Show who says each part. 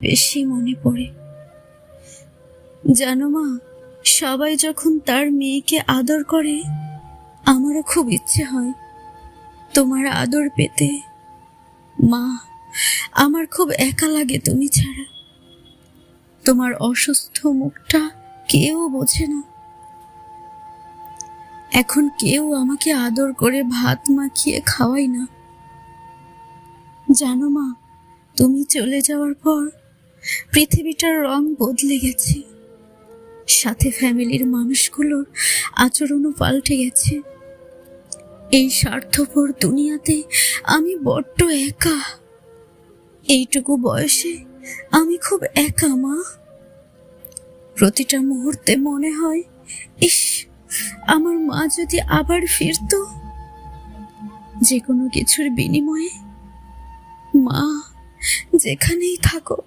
Speaker 1: বেশি মনে পড়ে। জানো মা, সবাই যখন তার মেয়েকে আদর করে, আমারও খুব ইচ্ছে হয় তোমার আদর পেতে। মা, আমার খুব একা লাগে তুমি ছাড়া। তোমার অসুস্থ মুখটা কেউ বোঝে না। এখন কেউ আমাকে আদর করে ভাত মাখিয়ে খাওয়াই না। জানো মা, তুমি চলে যাওয়ার পর পৃথিবীটার রং বদলে গেছে, সাথে ফ্যামিলির মানুষগুলোর আচরণও পাল্টে গেছে। এই স্বার্থপর দুনিয়াতে আমি বড্ড একা। এইটুকু বয়সে আমি খুব একা মা। প্রতিটা মুহূর্তে মনে হয়, ইস, আমার মা যদি আবার ফিরতো। যে কোনো কিছুর বিনিময়ে মা, যেখানেই থাকো